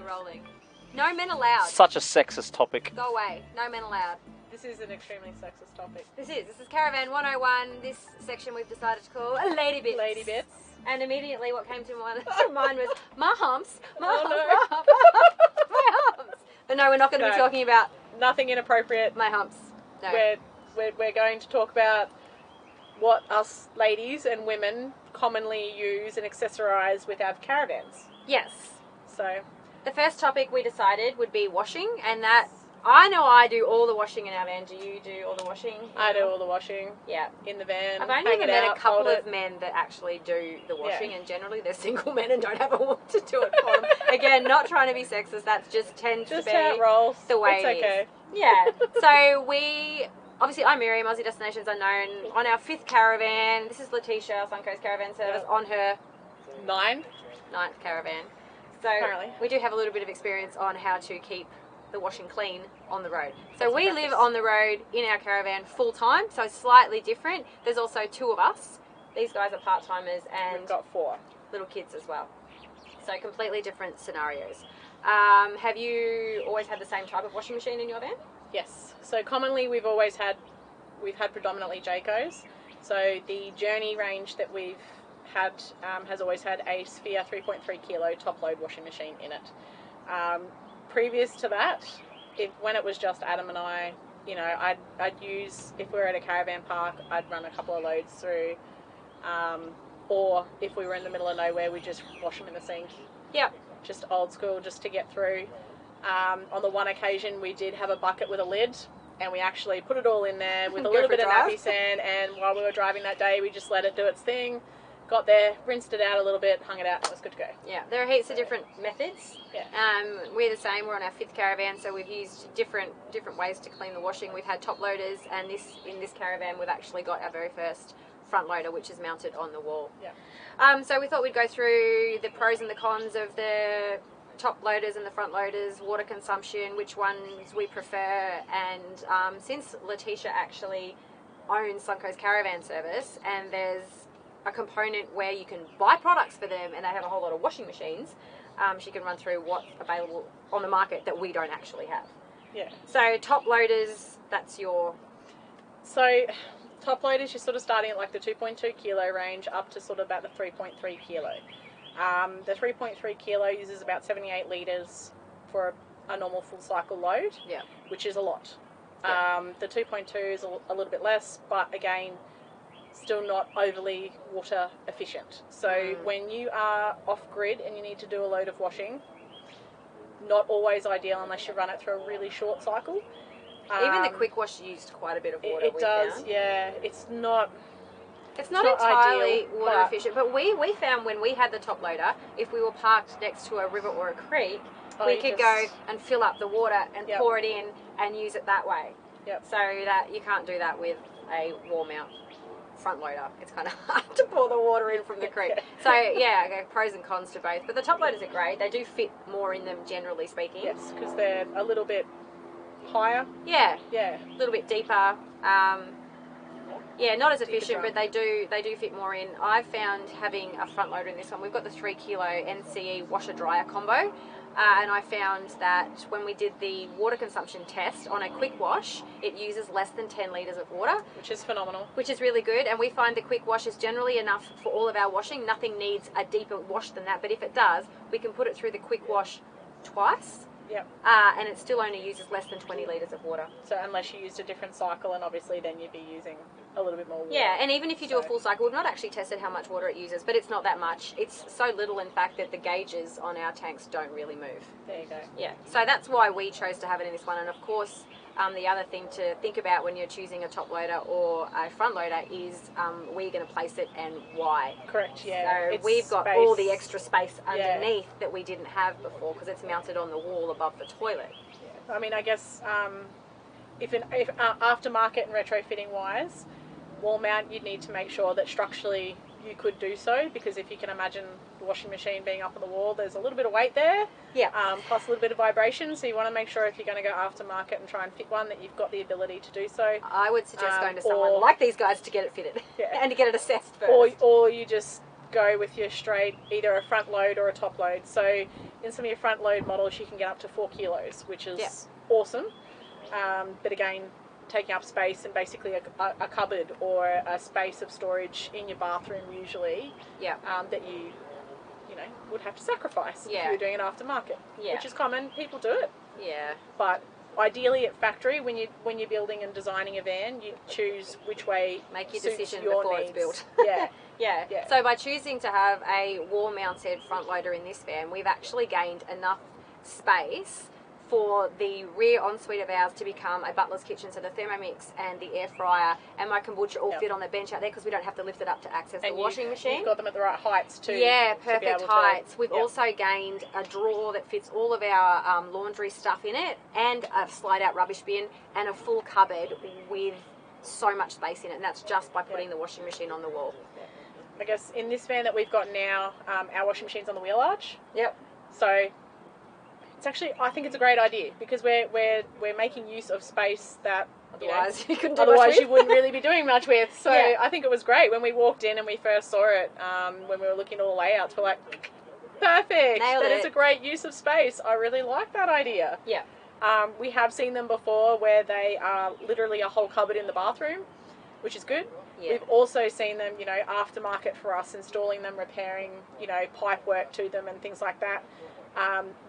rolling. No men allowed. Such a sexist topic. Go away. No men allowed. This is an extremely sexist topic. This is Caravan 101. This section we've decided to call Lady Bits. Lady Bits. And immediately what came to mind was my humps. My humps. But no, we're not going to be talking about nothing inappropriate. My humps. No. We're going to talk about what us ladies and women commonly use and accessorise with our caravans. Yes. So the first topic we decided would be washing, and that I know I do all the washing in our van. Do you do all the washing? I do all the washing. Yeah. In the van. I've only ever met a couple of men that actually do the washing, and generally they're single men and don't have a woman to do it for them. Again, not trying to be sexist, that's just tends to be how it rolls. The way it's okay. Yeah. So obviously I'm Miriam, Aussie Destinations Unknown, on our 5th caravan. This is Letitia, Suncoast Caravan Service, on her 9th caravan. So apparently we do have a little bit of experience on how to keep the washing clean on the road. So we live on the road in our caravan full time, so slightly different. There's also 2 of us. These guys are part-timers and we've got 4 little kids as well. So completely different scenarios. Have you always had the same type of washing machine in your van? Yes. So commonly we've had predominantly Jaycos. So the Journey range that we've had has always had a Sphere 3.3 kilo top load washing machine in it. Previous to that, when it was just Adam and I, you know, I'd use, if we were at a caravan park, I'd run a couple of loads through, or if we were in the middle of nowhere, we'd just wash them in the sink. Yep. Just old school, just to get through. On the one occasion, we did have a bucket with a lid, and we actually put it all in there with a little bit of nappy sand, and while we were driving that day, we just let it do its thing. Got there, rinsed it out a little bit, hung it out, and it was good to go. Yeah, there are heaps of different methods. Yeah. We're the same. We're on our 5th caravan, so we've used different ways to clean the washing. We've had top loaders, and in this caravan, we've actually got our very first front loader, which is mounted on the wall. Yeah. So we thought we'd go through the pros and the cons of the top loaders and the front loaders, water consumption, which ones we prefer, and since Letitia actually owns Suncoast Caravan Service, and there's a component where you can buy products for them and they have a whole lot of washing machines, she can run through what's available on the market that we don't actually have. Yeah. So top loaders, that's your... So top loaders, you're sort of starting at like the 2.2 kilo range up to sort of about the 3.3 kilo. The 3.3 kilo uses about 78 litres for a normal full cycle load, yeah, which is a lot. Yeah. The 2.2 is a little bit less, but again, still not overly water efficient. So when you are off grid and you need to do a load of washing, not always ideal unless you run it through a really short cycle. Even the quick wash used quite a bit of water. It does, yeah. It's not entirely ideal, water efficient, but we found when we had the top loader, if we were parked next to a river or a creek, we could go and fill up the water and pour it in and use it that way. Yep. So that you can't do that with a wall mount front loader. It's kind of hard to pour the water in from the creek. So yeah, okay, pros and cons to both. But the top loaders are great. They do fit more in them, generally speaking. Yes, because they're a little bit higher. Yeah. Yeah. A little bit deeper. Yeah, not as efficient, but they do fit more in. I've found having a front loader in this one. We've got the 3 kilo NCE washer dryer combo. And I found that when we did the water consumption test on a quick wash, it uses less than 10 litres of water. Which is phenomenal. Which is really good. And we find the quick wash is generally enough for all of our washing. Nothing needs a deeper wash than that. But if it does, we can put it through the quick wash twice. Yep. And it still only uses less than 20 litres of water. So unless you used a different cycle, and obviously then you'd be using a little bit more water. Yeah, and even if you do a full cycle, we've not actually tested how much water it uses, but it's not that much. It's so little, in fact, that the gauges on our tanks don't really move. There you go. Yeah, so that's why we chose to have it in this one. And of course, the other thing to think about when you're choosing a top loader or a front loader is where you're going to place it and why. Correct, yeah. So we've got all the extra space underneath that we didn't have before because it's mounted on the wall above the toilet. Yeah. I mean, I guess if aftermarket and retrofitting wise, wall mount, you'd need to make sure that structurally you could do so, because if you can imagine the washing machine being up on the wall, there's a little bit of weight there, plus a little bit of vibration, so you want to make sure if you're going to go aftermarket and try and fit one that you've got the ability to do so. I would suggest going to someone like these guys to get it fitted and to get it assessed first. Or you just go with your straight, either a front load or a top load. So in some of your front load models you can get up to 4 kilos, which is Yep. awesome. But again, taking up space and basically a cupboard or a space of storage in your bathroom usually, Yeah. that you know, would have to sacrifice if Yeah. you were doing it aftermarket, Yeah. which is common. People do it, Yeah. but ideally at factory, when you're building and designing a van, you choose which way Make your suits decision your before needs. it's built. Yeah. Yeah. Yeah. So by choosing to have a wall-mounted front loader in this van, we've actually gained enough space for the rear ensuite of ours to become a butler's kitchen. So the Thermomix and the air fryer and my kombucha all Yep. fit on the bench out there because we don't have to lift it up to access And the washing machine. You've got them at the right heights too. Yeah, to be perfect able to- heights. We've Yep. also gained a drawer that fits all of our laundry stuff in it, and a slide-out rubbish bin, and a full cupboard with so much space in it, and that's just by putting the washing machine on the wall. I guess in this van that we've got now, our washing machine's on the wheel arch. Yep. So it's actually, I think it's a great idea because we're making use of space that Otherwise, you couldn't do otherwise much with. you wouldn't really be doing much with. So Yeah. I think it was great when we walked in and we first saw it. When we were looking at all the layouts, we're like, perfect. Nailed That it. is a great use of space. I really like that idea. Yeah. We have seen them before where they are literally a whole cupboard in the bathroom, which is good. Yeah. We've also seen them, aftermarket for us, installing them, repairing, pipe work to them and things like that.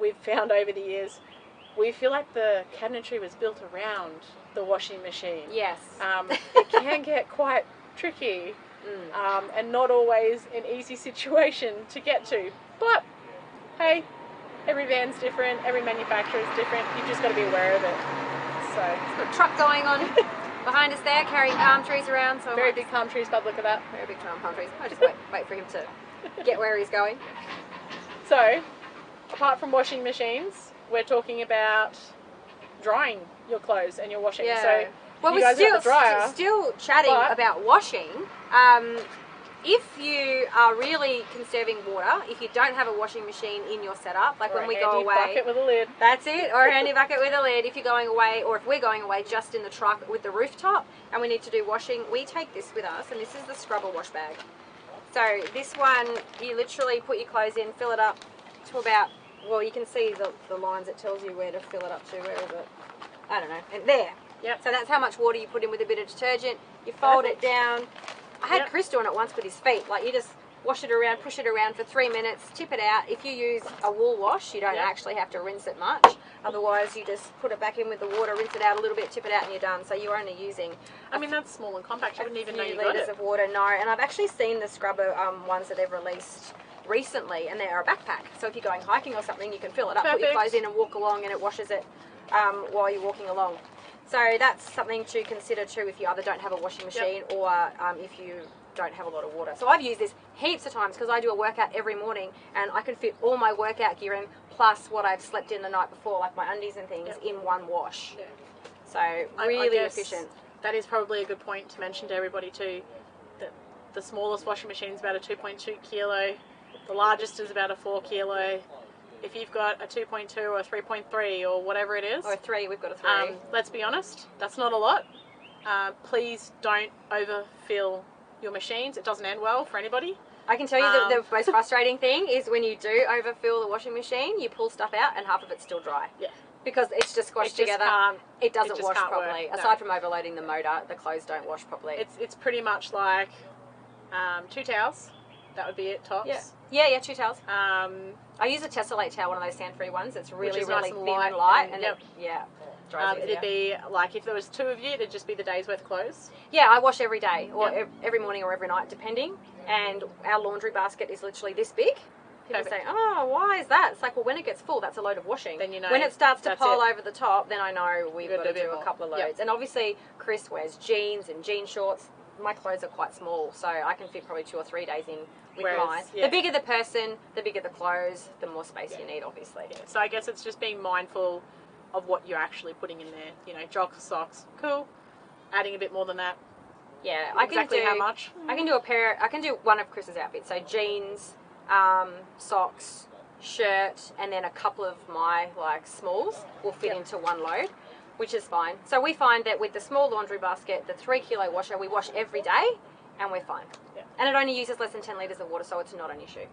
We've found over the years, we feel like the cabinetry was built around the washing machine. Yes. It can get quite tricky and not always an easy situation to get to. But, hey, every van's different, every manufacturer is different. You've just got to be aware of it. So, Got a truck going on behind us there, carrying palm trees around. So I very might- big palm trees, Bub, look at that. very big palm trees. I just wait for him to get where he's going. So, apart from washing machines, we're talking about drying your clothes and your washing. Yeah. So, Well, you we're guys have still the dryer, still chatting but- about washing. If you are really conserving water, if you don't have a washing machine in your setup, like or when we a go handy away, bucket with a lid. that's it, or a handy bucket with a lid. If you're going away, or if we're going away just in the truck with the rooftop, and we need to do washing, we take this with us, and this is the Scrubba Wash Bag. So this one, you literally put your clothes in, fill it up to about, well, you can see the lines. It tells you where to fill it up to. Where is it? I don't know. And there. Yep. So that's how much water you put in with a bit of detergent. You fold it down. I had Yep. Chris doing it once with his feet. Like, you just wash it around, push it around for 3 minutes, tip it out. If you use a wool wash, you don't Yep. actually have to rinse it much. Otherwise, you just put it back in with the water, rinse it out a little bit, tip it out, and you're done. So you're only using I mean, that's small and compact. I a wouldn't even know few you got litres it. of water. No, and I've actually seen the Scrubba ones that they've released recently, and they're a backpack. So if you're going hiking or something, you can fill it up, put your Perfect. clothes in, and walk along, and it washes it while you're walking along. So that's something to consider too if you either don't have a washing machine or if you don't have a lot of water. So I've used this heaps of times because I do a workout every morning, and I can fit all my workout gear in plus what I've slept in the night before, like my undies and things, Yep. in one wash. Yeah. So I really guess efficient. That is probably a good point to mention to everybody too. That the smallest washing machine is about a 2.2 kilo. The largest is about a 4 kilo. If you've got a 2.2 or a 3.3 or whatever it is, Or a 3, we've got a 3. let's be honest, that's not a lot. Please don't overfill your machines. It doesn't end well for anybody. I can tell you the most frustrating thing is when you do overfill the washing machine, you pull stuff out and half of it's still dry. Yeah. Because it's just squashed It just together. can't- It doesn't just wash can't work, properly. no. Aside from overloading the motor, the clothes don't wash properly. It's pretty much like 2 towels. That would be it, tops. Yeah, 2 towels. Um, I use a Tessellate towel, one of those sand-free ones. It's really, is really nice thin and and light, light. And yep. dries easier. it'd be like if there was 2 of you, it'd just be the day's worth of clothes. Yeah, I wash every day, or Yep. every morning or every night, depending. And our laundry basket is literally this big. People Perfect. say, oh, why is that? It's like, well, when it gets full, that's a load of washing. Then you know when it starts to that's pile it. over the top, then I know we've You've got got to to do a do bit a more. couple of Yep. loads. And obviously, Chris wears jeans and jean shorts. My clothes are quite small, so I can fit probably 2 or 3 days in with Whereas, mine. yeah. The bigger the person, the bigger the clothes, the more space you need, obviously. Yeah, so I guess it's just being mindful of what you're actually putting in there. You know, jogger socks, cool. Adding a bit more than that. Yeah, I Exactly can do how much? I can do I can do one of Chris's outfits. So jeans, socks, shirt, and then a couple of my like smalls will fit Yep. into one load, which is fine. So we find that with the small laundry basket, the 3 kilo washer, we wash every day, and we're fine. Yeah. And it only uses less than 10 litres of water, so it's not an issue.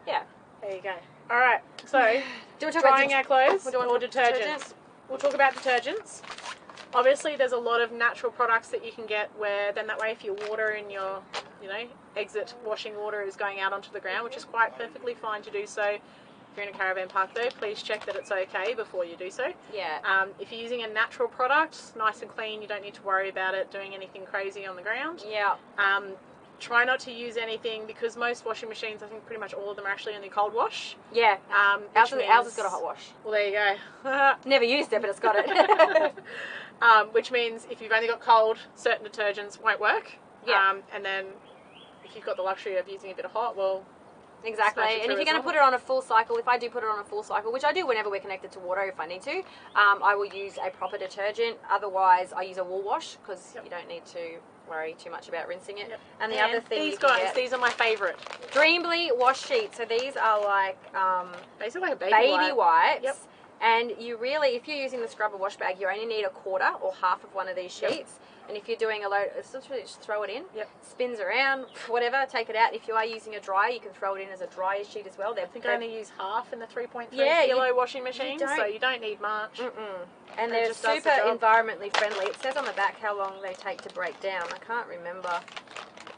Yeah. There you go. Alright, so Do you want to talk drying our about clothes Or do you or want to talk detergents. We'll talk about detergents. Obviously, there's a lot of natural products that you can get where then that way if your water in your, exit washing water is going out onto the ground, which is quite perfectly fine to do so. If you're in a caravan park though, please check that it's okay before you do so. Yeah. If you're using a natural product, nice and clean, you don't need to worry about it doing anything crazy on the ground. Yeah. Try not to use anything because most washing machines, I think pretty much all of them are actually only cold wash. Yeah. Ours has got a hot wash. Well, there you go. Never used it, but it's got it. Which means if you've only got cold, certain detergents won't work. Yeah. And then if you've got the luxury of using a bit of hot, well, exactly. smash it And through if you're as going to well. put it on a full cycle, if I do put it on a full cycle, which I do whenever we're connected to water if I need to, I will use a proper detergent. Otherwise, I use a wool wash because you don't need to worry too much about rinsing it. Yep. And the other thing these you can guys, get, these are my favourite. Dreambly Wash Sheets. So these are like Basically like a baby wipes. Yep. And you really, if you're using the Scrubba Wash Bag, you only need a quarter or half of one of these sheets. Yep. And if you're doing a load, it's literally just throw it in. Yep. Spins around, whatever, take it out. If you are using a dryer, you can throw it in as a dryer sheet as well. I think I only use half in the 3.3 Yeah, kilo washing machine, don't. so you don't need much. And It they're just does super the job. environmentally friendly. It says on the back how long they take to break down. I can't remember.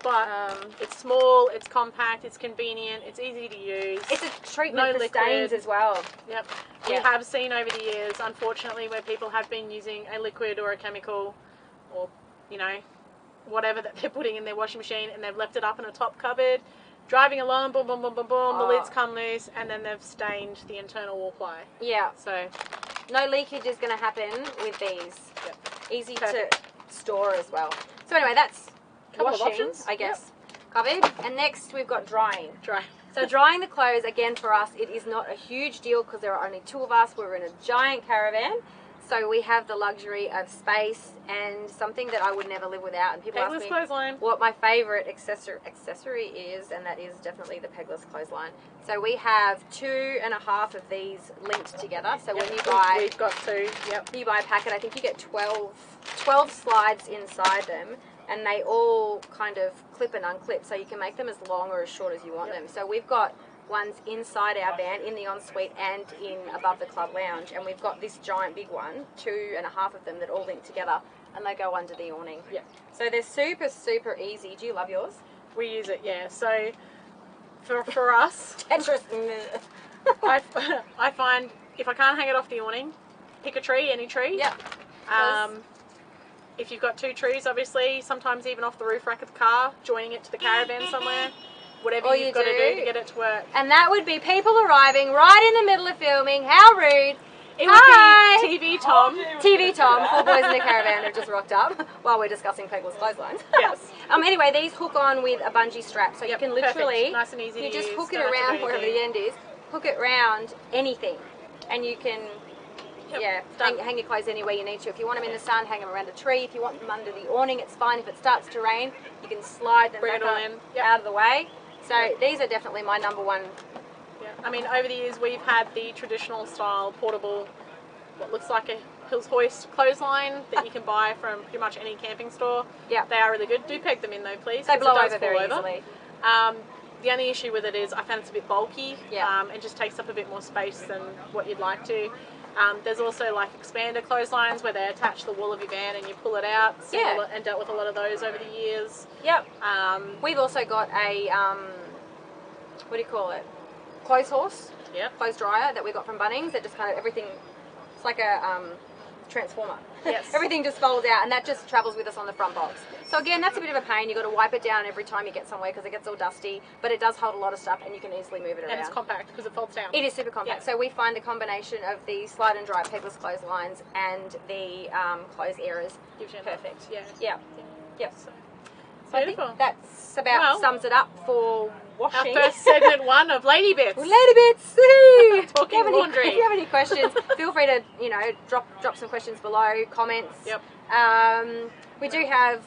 But it's small, it's compact, it's convenient, it's easy to use. It's a treatment No for liquid. stains as well. Yep. Yeah. We have seen over the years, unfortunately, where people have been using a liquid or a chemical or, whatever that they're putting in their washing machine and they've left it up in a top cupboard, driving along, boom, boom, boom, boom, boom, the lids come loose and then they've stained the internal wall ply. Yeah. So, No leakage is going to happen with these. yep. Easy Perfect. to store as well. So anyway, that's Couple of washing, options. I guess, covered. And next we've got drying. Dry. So drying the clothes, again, for us, it is not a huge deal because there are only two of us. We're in a giant caravan. So we have the luxury of space and something that I would never live without. And people Pegless ask me clothesline. what my favourite accessory is, and that is definitely the pegless clothesline. So we have 2.5 of these linked together. So when you buy, We've got two. Yep. you buy a packet, I think you get 12 slides inside them, and they all kind of clip and unclip, so you can make them as long or as short as you want them. So we've got ones inside our van, in the ensuite, and in above the club lounge, and we've got this giant big one, 2.5 of them that all link together, and they go under the awning. Yeah. So they're super, super easy. Do you love yours? We use it, yeah. So for us, Tetris. I find if I can't hang it off the awning, pick a tree, any tree. Yep. If you've got two trees, obviously, sometimes even off the roof rack of the car, joining it to the caravan somewhere, whatever All you've you got to do do- to get it to work. And that would be people arriving right in the middle of filming. How rude. It Hi. would be TV Tom. TV Tom, 4 boys in the caravan have just rocked up while we're discussing pegless clotheslines. Yes. Anyway, these hook on with a bungee strap, so Yep, you can perfect. literally, Nice and easy you to just use, hook it don't have to around do wherever the anything. end is, hook it around anything, and you can, Yep, done. hang your clothes anywhere you need to. If you want them in the sun, hang them around a tree. If you want them under the awning, it's fine. If it starts to rain, you can slide them Bring back it all up in. Yep. out of the way. So these are definitely my number one. Yeah. I mean, over the years, we've had the traditional style portable, what looks like a Hills Hoist clothesline that you can buy from pretty much any camping store. Yeah. They are really good. Do peg them in though, please. They 'cause blow it does over very fall over. easily. The only issue with it is I found it's a bit bulky. Yeah. It just takes up a bit more space than what you'd like to. There's also like expander clotheslines where they attach the wall of your van and you pull it out. Yeah. And dealt with a lot of those over the years. Yep. We've We've also got a, what do you call it? Clothes horse. Yep. Clothes dryer that we got from Bunnings that just kind of everything, it's like a transformer. Yes. Everything just folds out and that just travels with us on the front box. So again, that's a bit of a pain. You've got to wipe it down every time you get somewhere because it gets all dusty, but it does hold a lot of stuff and you can easily move it around. And it's compact because it folds down. It is super compact. Yeah. So we find the combination of the slide and dry pegless clotheslines and the clothes eras Gives you enough. perfect. Yeah. Yeah. Yep. So, So I think beautiful. that's about Well, sums it up for Our washing. first segment 1 of Lady Bits. Lady bits. Woohoo! Talking If you have any- laundry. If you have any questions, feel free to drop some questions below, comments. Yep. We do have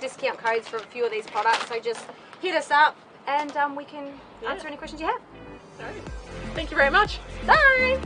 discount codes for a few of these products, so just hit us up and we can answer any questions you have. Alright. Thank you very much. Bye.